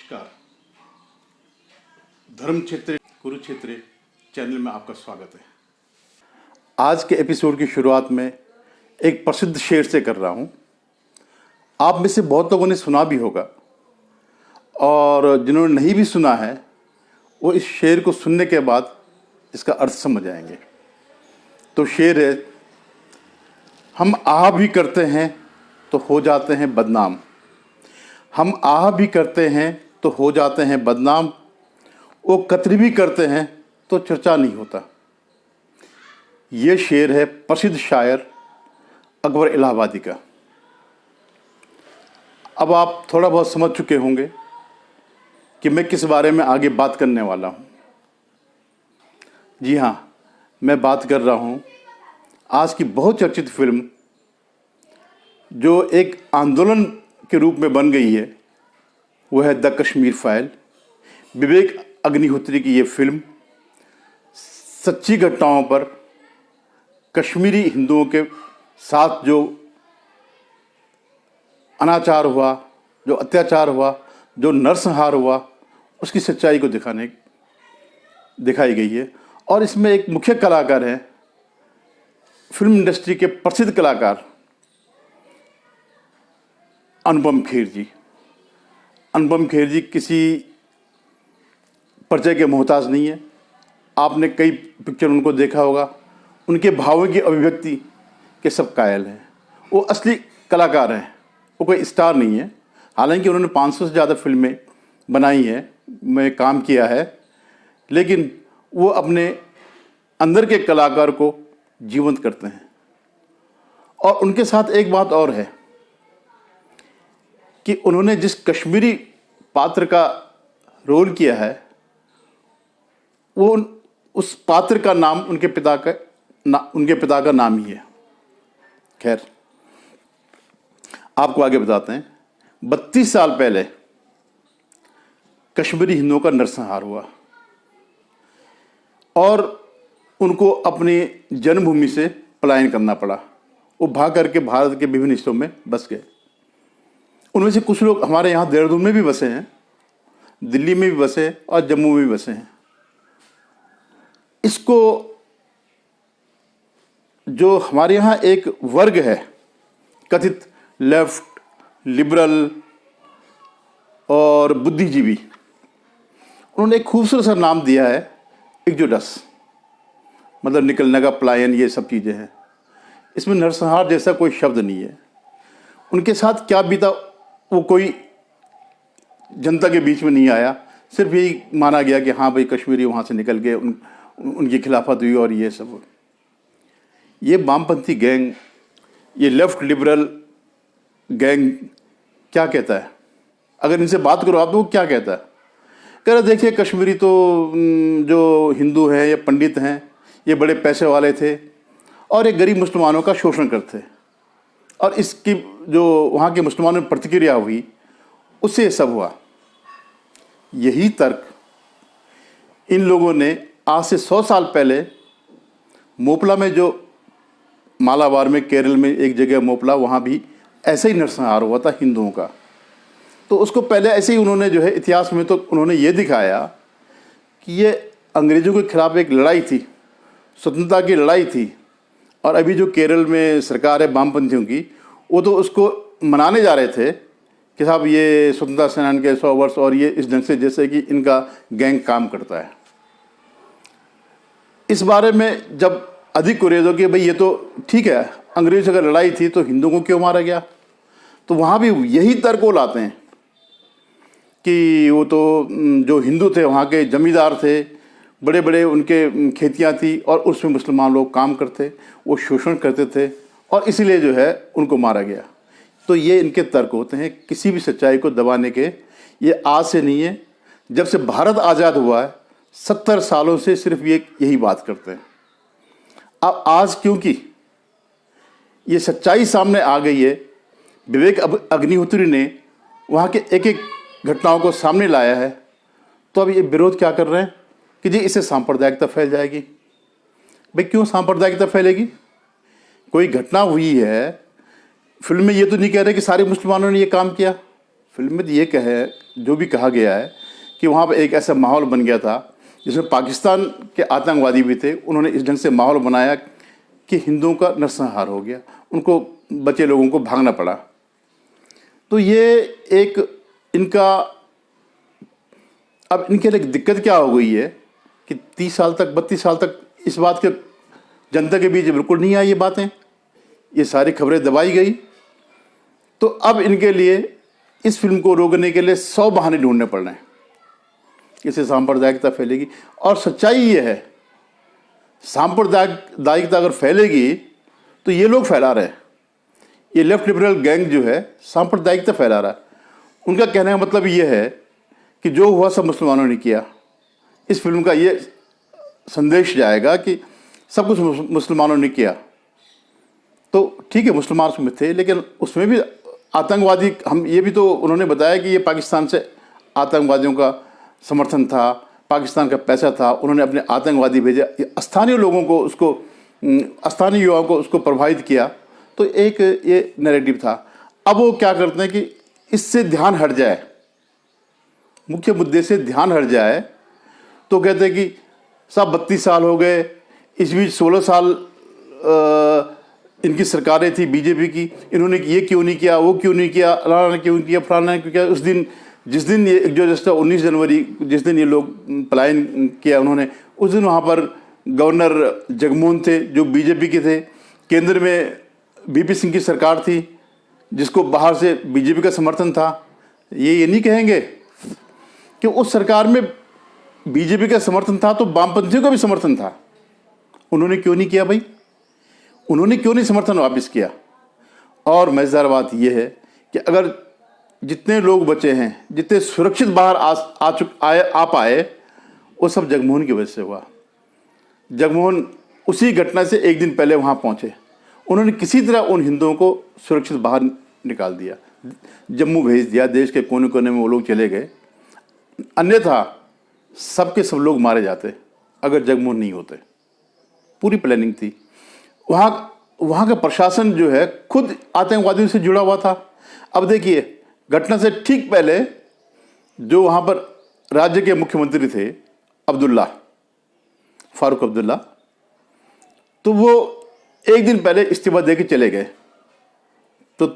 नमस्कार। धर्म क्षेत्र कुरुक्षेत्र चैनल में आपका स्वागत है। आज के एपिसोड की शुरुआत में एक प्रसिद्ध शेर से कर रहा हूँ। आप में से बहुत लोगों ने सुना भी होगा और जिन्होंने नहीं भी सुना है वो इस शेर को सुनने के बाद इसका अर्थ समझ आएंगे। तो शेर है, हम आह भी करते हैं तो हो जाते हैं बदनाम। हम आह भी करते हैं तो हो जाते हैं बदनाम। वो कतरी भी करते हैं तो चर्चा नहीं होता। ये शेर है प्रसिद्ध शायर अकबर इलाहाबादी का। अब आप थोड़ा बहुत समझ चुके होंगे कि मैं किस बारे में आगे बात करने वाला हूँ। जी हाँ, मैं बात कर रहा हूँ आज की बहुत चर्चित फिल्म जो एक आंदोलन के रूप में बन गई है, वो है द कश्मीर फाइल। विवेक अग्निहोत्री की ये फिल्म सच्ची घटनाओं पर कश्मीरी हिंदुओं के साथ जो अनाचार हुआ, जो अत्याचार हुआ, जो नरसंहार हुआ, उसकी सच्चाई को दिखाई गई है। और इसमें एक मुख्य कलाकार हैं, फिल्म इंडस्ट्री के प्रसिद्ध कलाकार अनुपम खेर जी। अनुपम खेर जी किसी परिचय के मोहताज नहीं है। आपने कई पिक्चर उनको देखा होगा। उनके भावों की अभिव्यक्ति के सब कायल हैं। वो असली कलाकार हैं, वो कोई स्टार नहीं है। हालांकि उन्होंने 500 से ज़्यादा फिल्में बनाई हैं, में काम किया है, लेकिन वो अपने अंदर के कलाकार को जीवंत करते हैं। और उनके साथ एक बात और है कि उन्होंने जिस कश्मीरी पात्र का रोल किया है, वो उस पात्र का नाम उनके पिता का नाम ही है। खैर, आपको आगे बताते हैं। 32 साल पहले कश्मीरी हिंदुओं का नरसंहार हुआ और उनको अपनी जन्मभूमि से पलायन करना पड़ा। वो भाग करके भारत के विभिन्न हिस्सों में बस गए। उनमें से कुछ लोग हमारे यहाँ देहरादून में भी बसे हैं, दिल्ली में भी बसे और जम्मू में भी बसे हैं। इसको जो हमारे यहाँ एक वर्ग है कथित लेफ्ट, लिबरल और बुद्धिजीवी, उन्होंने एक खूबसूरत सा नाम दिया है एक्सोडस, मतलब निकलने का, पलायन, ये सब चीज़ें हैं। इसमें नरसंहार जैसा कोई शब्द नहीं है। उनके साथ क्या बीता वो कोई जनता के बीच में नहीं आया। सिर्फ यही माना गया कि हाँ भाई कश्मीरी वहाँ से निकल गए, उनकी खिलाफत हुई और ये सब। ये वामपंथी गैंग, ये लेफ्ट लिबरल गैंग क्या कहता है? अगर इनसे बात करो आप तो वो क्या कहता है? कह रहे देखिए कश्मीरी तो जो हिंदू हैं या पंडित हैं, ये बड़े पैसे वाले थे और ये गरीब मुसलमानों का शोषण करते। और इसकी जो वहाँ के मुसलमानों में प्रतिक्रिया हुई, उससे ये सब हुआ। यही तर्क इन लोगों ने आज से 100 साल पहले मोपला में, जो मालाबार में, केरल में एक जगह मोपला, वहाँ भी ऐसे ही नरसंहार हुआ था हिंदुओं का। तो उसको पहले ऐसे ही उन्होंने जो है इतिहास में तो उन्होंने ये दिखाया कि ये अंग्रेज़ों के खिलाफ एक लड़ाई थी, स्वतंत्रता की लड़ाई थी। और अभी जो केरल में सरकार है वामपंथियों की, वो तो उसको मनाने जा रहे थे कि साहब ये स्वतंत्रता सेनानी के 100 वर्ष और ये इस ढंग से जैसे कि इनका गैंग काम करता है। इस बारे में जब अधिक गुरेज हो कि भाई ये तो ठीक है, अंग्रेज़ से अगर लड़ाई थी तो हिंदुओं को क्यों मारा गया, तो वहाँ भी यही तर्क वो लाते हैं कि वो तो जो हिंदू थे वहाँ के जमींदार थे, बड़े बड़े उनके खेतियाँ थी और उसमें मुसलमान लोग काम करते, वो शोषण करते थे और इसीलिए जो है उनको मारा गया। तो ये इनके तर्क होते हैं किसी भी सच्चाई को दबाने के। ये आज से नहीं है, जब से भारत आज़ाद हुआ है 70 सालों से सिर्फ ये यही बात करते हैं। अब आज क्योंकि ये सच्चाई सामने आ गई है, विवेक अग्निहोत्री ने वहाँ के एक एक घटनाओं को सामने लाया है, तो अब ये विरोध क्या कर रहे हैं कि जी इससे सांप्रदायिकता फैल जाएगी। भाई क्यों सांप्रदायिकता फैलेगी? कोई घटना हुई है, फिल्म में ये तो नहीं कह रहे कि सारे मुसलमानों ने ये काम किया। फिल्म में तो ये कहे जो भी कहा गया है कि वहाँ पर एक ऐसा माहौल बन गया था जिसमें पाकिस्तान के आतंकवादी भी थे। उन्होंने इस ढंग से माहौल बनाया कि हिंदुओं का नरसंहार हो गया, उनको बचे लोगों को भागना पड़ा। तो ये एक इनका, अब इनके लिए दिक्कत क्या हो गई है कि 30 साल तक 32 साल तक इस बात के जनता के बीच बिल्कुल नहीं आई ये बातें, ये सारी खबरें दबाई गई। तो अब इनके लिए इस फिल्म को रोकने के लिए 100 बहाने ढूंढने पड़ रहे हैं। इससे सांप्रदायिकता फैलेगी और सच्चाई ये है, सांप्रदायिकता अगर फैलेगी तो ये लोग फैला रहे हैं, ये लेफ्ट लिबरल गैंग जो है सांप्रदायिकता फैला रहा है। उनका कहने का मतलब ये है कि जो हुआ सब मुसलमानों ने किया। इस फिल्म का ये संदेश जाएगा कि सब कुछ मुसलमानों ने किया। तो ठीक है, मुसलमान उसमें थे, लेकिन उसमें भी आतंकवादी, हम ये भी तो उन्होंने बताया कि ये पाकिस्तान से आतंकवादियों का समर्थन था, पाकिस्तान का पैसा था, उन्होंने अपने आतंकवादी भेजे, स्थानीय लोगों को उसको, स्थानीय युवाओं को उसको प्रभावित किया। तो एक ये नैरेटिव था। अब वो क्या करते हैं कि इससे ध्यान हट जाए, मुख्य मुद्दे से ध्यान हट जाए, तो कहते हैं कि साहब 32 साल हो गए, इस बीच 16 साल इनकी सरकारें थी बीजेपी की, इन्होंने ये क्यों नहीं किया, वो क्यों नहीं किया, अल्लाह ने क्यों किया, फलाना ने क्यों किया। उस दिन जिस दिन ये जो जैसा 19 जनवरी जिस दिन ये लोग पलायन किया उन्होंने, उस दिन वहाँ पर गवर्नर जगमोहन थे जो बीजेपी के थे, केंद्र में बीपी सिंह की सरकार थी जिसको बाहर से बीजेपी का समर्थन था। ये नहीं कहेंगे कि उस सरकार में बीजेपी का समर्थन था तो वामपंथियों का भी समर्थन था, उन्होंने क्यों नहीं किया भाई, उन्होंने क्यों नहीं समर्थन वापस किया। और मज़ेदार बात यह है कि अगर जितने लोग बचे हैं, जितने सुरक्षित बाहर आ पाए, वो सब जगमोहन की वजह से हुआ। जगमोहन उसी घटना से एक दिन पहले वहाँ पहुँचे, उन्होंने किसी तरह उन हिंदुओं को सुरक्षित बाहर निकाल दिया, जम्मू भेज दिया, देश के कोने कोने में वो लोग चले गए। अन्यथा सब के सब लोग मारे जाते अगर जगमोहन नहीं होते। पूरी प्लानिंग थी। वहाँ का प्रशासन जो है खुद आतंकवादियों से जुड़ा हुआ था। अब देखिए, घटना से ठीक पहले जो वहाँ पर राज्य के मुख्यमंत्री थे फारूक अब्दुल्ला, तो वो एक दिन पहले इस्तीफा दे के चले गए। तो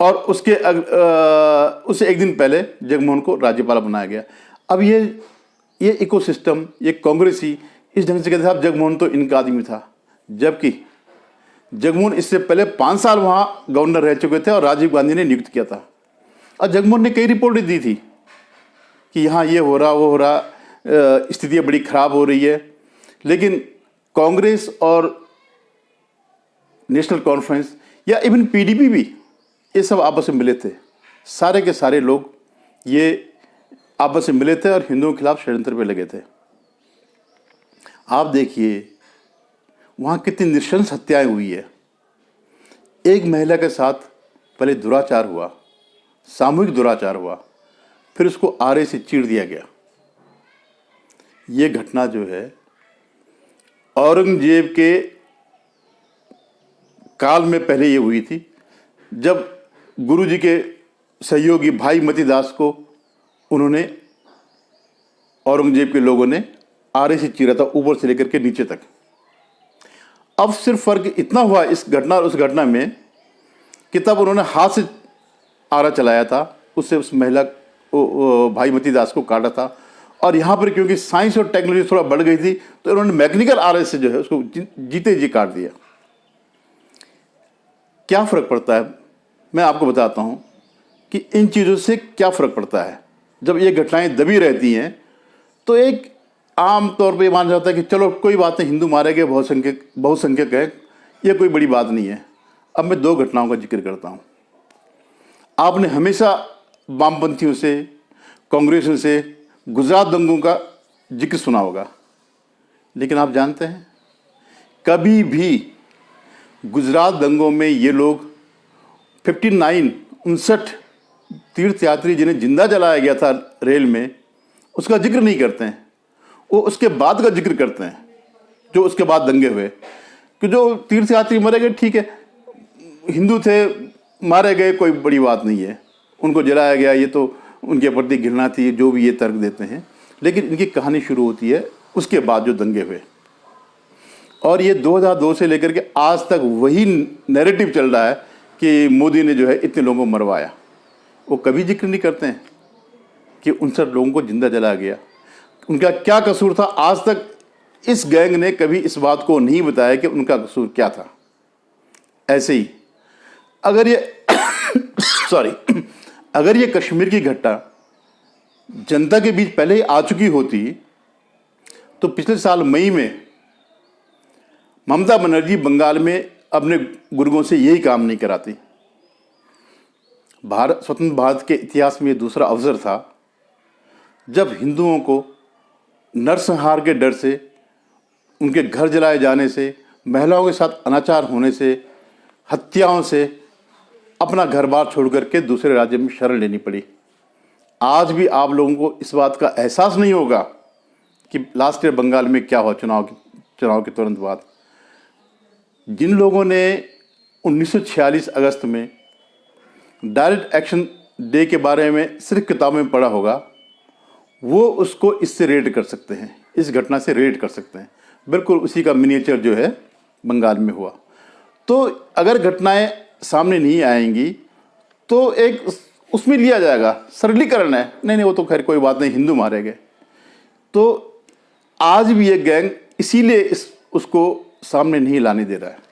और उससे एक दिन पहले जगमोहन को राज्यपाल बनाया गया। अब ये इकोसिस्टम, ये कांग्रेसी इस ढंग से कहते साहब जगमोहन तो इनका आदमी था, जबकि जगमोहन इससे पहले 5 साल वहाँ गवर्नर रह चुके थे और राजीव गांधी ने नियुक्त किया था। और जगमोहन ने कई रिपोर्टें दी थी कि यहाँ ये हो रहा, वो हो रहा, स्थितियाँ बड़ी ख़राब हो रही है। लेकिन कांग्रेस और नेशनल कॉन्फ्रेंस या इवन पीडीपी भी, ये सब आपस में मिले थे, सारे के सारे लोग ये आपस में मिले थे और हिंदुओं के खिलाफ षड्यंत्र पे लगे थे। आप देखिए वहाँ कितनी नृशंस हत्याएं हुई है। एक महिला के साथ पहले दुराचार हुआ, सामूहिक दुराचार हुआ, फिर उसको आरे से चीर दिया गया। ये घटना जो है औरंगजेब के काल में पहले ये हुई थी, जब गुरुजी के सहयोगी भाई मतीदास को उन्होंने, औरंगजेब के लोगों ने आरे से चीरा था, ऊपर से लेकर के नीचे तक। अब सिर्फ फर्क इतना हुआ इस घटना और उस घटना में कि तब उन्होंने हाथ से आरा चलाया था, उससे उस महिला भाई मतीदास को काटा था। और यहाँ पर क्योंकि साइंस और टेक्नोलॉजी थोड़ा बढ़ गई थी तो इन्होंने मैकेनिकल आरे से जो है उसको जीते जी काट दिया। क्या फ़र्क पड़ता है, मैं आपको बताता हूँ कि इन चीज़ों से क्या फ़र्क पड़ता है। जब ये घटनाएं दबी रहती हैं तो एक आम तौर पे माना जाता है कि चलो कोई बात नहीं, हिंदू मारे गए, बहुसंख्यक है, ये कोई बड़ी बात नहीं है। अब मैं 2 घटनाओं का जिक्र करता हूँ। आपने हमेशा वामपंथियों से, कांग्रेसियों से गुजरात दंगों का जिक्र सुना होगा, लेकिन आप जानते हैं कभी भी गुजरात दंगों में ये लोग 59 तीर्थयात्री जिन्हें जिंदा जलाया गया था रेल में, उसका जिक्र नहीं करते हैं। वो उसके बाद का जिक्र करते हैं, जो उसके बाद दंगे हुए, कि जो तीर्थयात्री मरे गए, ठीक है, हिंदू थे, मारे गए, कोई बड़ी बात नहीं है। उनको जलाया गया, ये तो उनके प्रति घृणा थी, जो भी ये तर्क देते हैं। लेकिन इनकी कहानी शुरू होती है उसके बाद जो दंगे हुए, और ये 2002 से लेकर के आज तक वही नैरेटिव चल रहा है कि मोदी ने जो है इतने लोगों को मरवाया। वो कभी जिक्र नहीं करते हैं कि 59 लोगों को जिंदा जलाया गया, उनका क्या कसूर था। आज तक इस गैंग ने कभी इस बात को नहीं बताया कि उनका कसूर क्या था। ऐसे ही अगर ये सॉरी अगर ये कश्मीर की घटना जनता के बीच पहले ही आ चुकी होती तो पिछले साल मई में ममता बनर्जी बंगाल में अपने गुर्गों से यही काम नहीं कराती। स्वतंत्र भारत के इतिहास में दूसरा अवसर था जब हिंदुओं को नरसंहार के डर से, उनके घर जलाए जाने से, महिलाओं के साथ अनाचार होने से, हत्याओं से अपना घर बार छोड़ करके दूसरे राज्य में शरण लेनी पड़ी। आज भी आप लोगों को इस बात का एहसास नहीं होगा कि लास्ट ईयर बंगाल में क्या हुआ चुनाव के तुरंत बाद। जिन लोगों ने 1946 अगस्त में डायरेक्ट एक्शन डे के बारे में सिर्फ किताबों में पढ़ा होगा, वो उसको इससे रेट कर सकते हैं, इस घटना से रेट कर सकते हैं। बिल्कुल उसी का मिनिएचर जो है बंगाल में हुआ। तो अगर घटनाएं सामने नहीं आएंगी तो एक उसमें लिया जाएगा सरलीकरण है, नहीं वो तो खैर कोई बात नहीं, हिंदू मारे गए। तो आज भी ये गैंग इसीलिए उसको सामने नहीं लाने दे रहा है।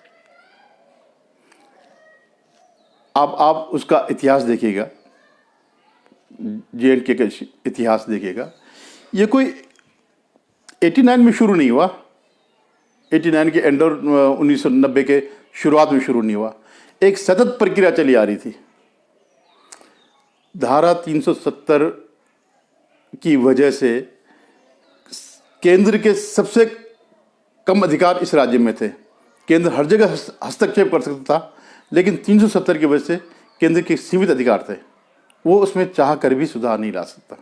आप उसका इतिहास देखिएगा, JNK का इतिहास देखिएगा। ये कोई 89 में शुरू नहीं हुआ, 89 के एंड और 1990 के शुरुआत में शुरू नहीं हुआ, एक सतत प्रक्रिया चली आ रही थी। धारा 370 की वजह से केंद्र के सबसे कम अधिकार इस राज्य में थे। केंद्र हर जगह हस्तक्षेप कर सकता था, लेकिन 370 की वजह से केंद्र के सीमित अधिकार थे, वो उसमें चाह कर भी सुधार नहीं ला सकता।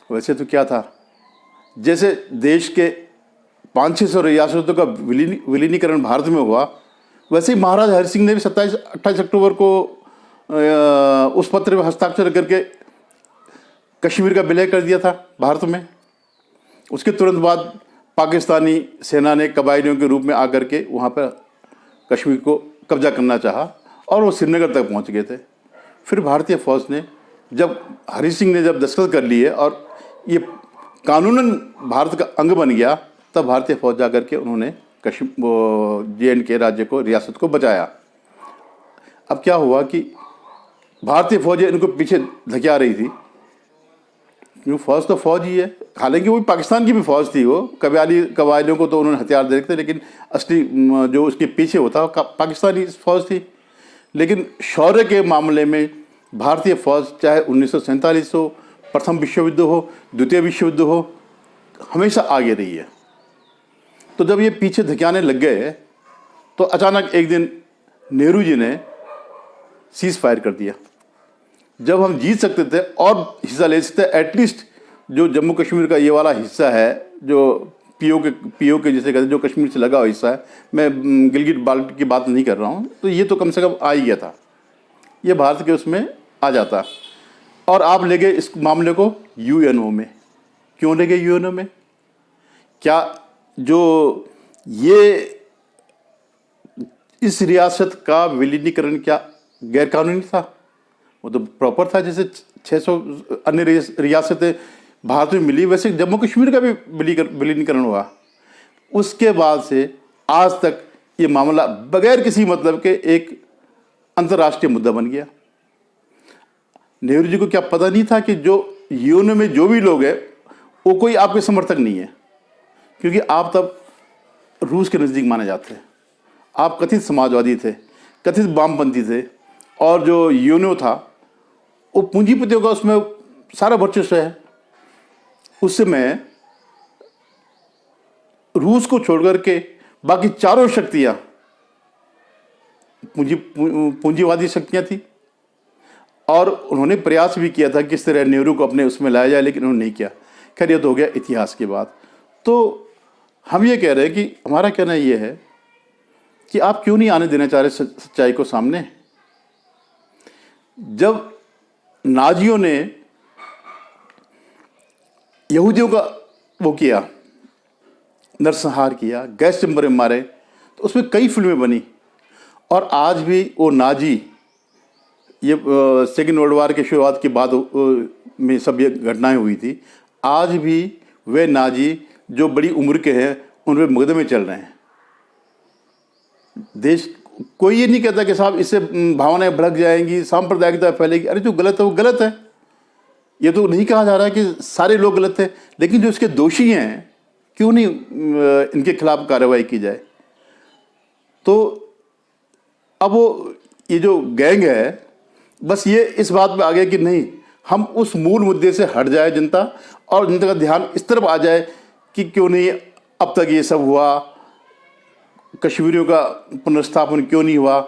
वैसे तो क्या था, जैसे देश के 500-600 रियासतों का विलीनीकरण भारत में हुआ, वैसे ही महाराजा हरि सिंह ने भी 27-28 अक्टूबर को उस पत्र में हस्ताक्षर करके कश्मीर का विलय कर दिया था भारत में। उसके तुरंत बाद पाकिस्तानी सेना ने कबायलियों के रूप में आकर के वहाँ पर कश्मीर को कब्जा करना चाहा और वो श्रीनगर तक पहुँच गए थे। फिर भारतीय फौज ने, जब हरि सिंह ने जब दस्तखत कर लिए और ये कानूनन भारत का अंग बन गया, तब भारतीय फौज जाकर के उन्होंने JNK राज्य को, रियासत को बचाया। अब क्या हुआ कि भारतीय फौज इनको पीछे धकेल रही थी, क्यों, फौज तो फौज ही है। हालांकि वो पाकिस्तान की भी फौज थी, वो कबायलियों को तो उन्होंने हथियार दे रखे थे, लेकिन असली जो उसके पीछे होता पाकिस्तानी फौज थी। लेकिन शौर्य के मामले में भारतीय फौज चाहे 1947 हो, प्रथम विश्व युद्ध हो, द्वितीय विश्व युद्ध हो, हमेशा आगे रही है। तो जब ये पीछे धकेलने लग गए तो अचानक एक दिन नेहरू जी ने सीज फायर कर दिया। जब हम जीत सकते थे और हिस्सा ले सकते थे, एटलीस्ट जो जम्मू कश्मीर का ये वाला हिस्सा है, जो पीओ के जिसे कहते हैं, जो कश्मीर से लगा हुआ हिस्सा है, मैं गिलगिट बाल्ट की बात नहीं कर रहा हूँ, तो ये तो कम से कम आ ही गया था, ये भारत के उसमें आ जाता। और आप ले गए इस मामले को UNO में। क्यों ले गए UNO में? क्या जो ये इस रियासत का विलीनीकरण क्या गैरकानूनी था? वो तो प्रॉपर था। जैसे 600 अन्य रियासतें भारत में मिली, वैसे जम्मू कश्मीर का भी विलीनीकरण हुआ। उसके बाद से आज तक ये मामला बगैर किसी मतलब के एक अंतर्राष्ट्रीय मुद्दा बन गया। नेहरू जी को क्या पता नहीं था कि जो UNO में जो भी लोग हैं वो कोई आपके समर्थक नहीं है, क्योंकि आप तब रूस के नज़दीक माने जाते हैं, आप कथित समाजवादी थे, कथित वामपंथी थे, और जो UNO था वो पूंजीपतियों का उसमें सारा वर्चस्व है। उस समय रूस को छोड़कर के बाकी चारों शक्तियां पूंजीवादी शक्तियां थी, और उन्होंने प्रयास भी किया था किस तरह नेहरू को अपने उसमें लाया जाए, लेकिन उन्होंने नहीं किया। खैर, ये तो हो गया इतिहास की बात। तो हम ये कह रहे हैं कि हमारा कहना ये है कि आप क्यों नहीं आने देना चाह रहे सच्चाई को सामने। जब नाजियों ने यहूदियों का वो किया, नरसंहार किया, गैस चैम्बर में मारे, तो उसमें कई फिल्में बनी। और आज भी वो नाजी, ये सेकेंड वर्ल्ड वार के शुरुआत के बाद में सब ये घटनाएं हुई थी, आज भी वे नाजी जो बड़ी उम्र के हैं उन पर मुकदमे चल रहे हैं। देश कोई ये नहीं कहता कि साहब इससे भावनाएं भड़क जाएंगी, सांप्रदायिकता फैलेगी। अरे जो गलत है वो गलत है, ये तो नहीं कहा जा रहा है कि सारे लोग गलत हैं, लेकिन जो इसके दोषी हैं क्यों नहीं इनके खिलाफ कार्रवाई की जाए। तो अब वो ये जो गैंग है बस ये इस बात पे आ गया कि नहीं, हम उस मूल मुद्दे से हट जाए जनता, और जनता का ध्यान इस तरफ आ जाए कि क्यों नहीं अब तक ये सब हुआ, कश्मीरियों का पुनर्स्थापन क्यों नहीं हुआ,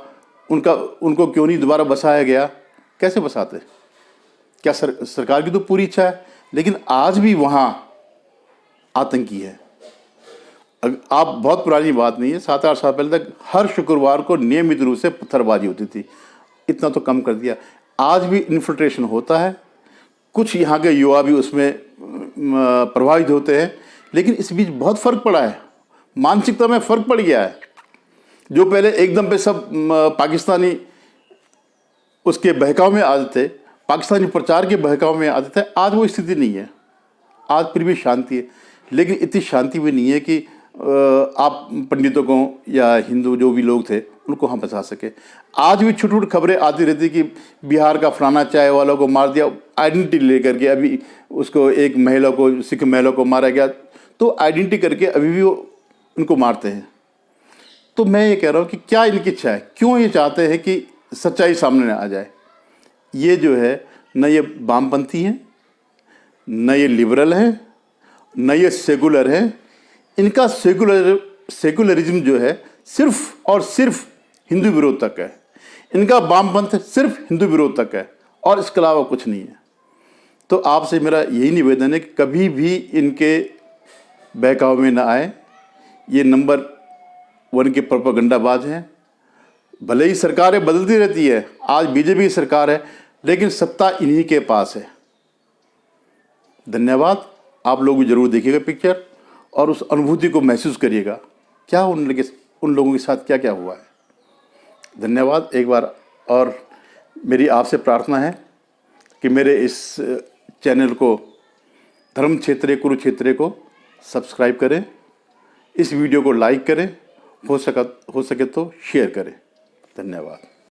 उनको क्यों नहीं दोबारा बसाया गया। कैसे बसाते? क्या सरकार की तो पूरी इच्छा है, लेकिन आज भी वहाँ आतंकी है। आप बहुत पुरानी बात नहीं है, 7-8 साल पहले तक हर शुक्रवार को नियमित रूप से पत्थरबाजी होती थी, इतना तो कम कर दिया। आज भी इन्फिल्ट्रेशन होता है, कुछ यहाँ के युवा भी उसमें प्रभावित होते हैं, लेकिन इस बीच बहुत फ़र्क पड़ा है, मानसिकता में फ़र्क पड़ गया है। जो पहले एकदम पे सब पाकिस्तानी उसके बहकाव में आते थे, पाकिस्तानी प्रचार के बहकाव में आते थे, आज वो स्थिति नहीं है। आज फिर भी शांति है, लेकिन इतनी शांति भी नहीं है कि आप पंडितों को या हिंदू जो भी लोग थे उनको हम बचा सके। आज भी छोटी छोटी खबरें आती रहती कि बिहार का फलाना चाय वालों को मार दिया, आइडेंटिटी लेकर के। अभी उसको एक महिला को, सिख महिला को मारा गया, तो आइडेंटिटी करके अभी भी वो उनको मारते हैं। तो मैं ये कह रहा हूँ कि क्या इनकी इच्छा है, क्यों ये चाहते हैं कि सच्चाई सामने आ जाए। ये जो है न ये वामपंथी हैं, न ये लिबरल है, न ये सेकुलर है। इनका सेकुलरिज्म जो है सिर्फ और सिर्फ हिंदू विरोध तक है। इनका वामपंथ सिर्फ हिंदू विरोध तक है और इसके अलावा कुछ नहीं है। तो आपसे मेरा यही निवेदन है कि कभी भी इनके बहकाव में ना आए। ये नंबर 1 के प्रोपेगेंडाबाज हैं। भले ही सरकारें बदलती रहती है, आज बीजेपी की सरकार है, लेकिन सत्ता इन्हीं के पास है। धन्यवाद। आप लोग भी जरूर देखिएगा पिक्चर और उस अनुभूति को महसूस करिएगा, क्या उन लोगों के साथ क्या क्या हुआ है। धन्यवाद एक बार। और मेरी आपसे प्रार्थना है कि मेरे इस चैनल को धर्म क्षेत्रे कुरुक्षेत्रे को सब्सक्राइब करें, इस वीडियो को लाइक करें, हो सके तो शेयर करें। धन्यवाद।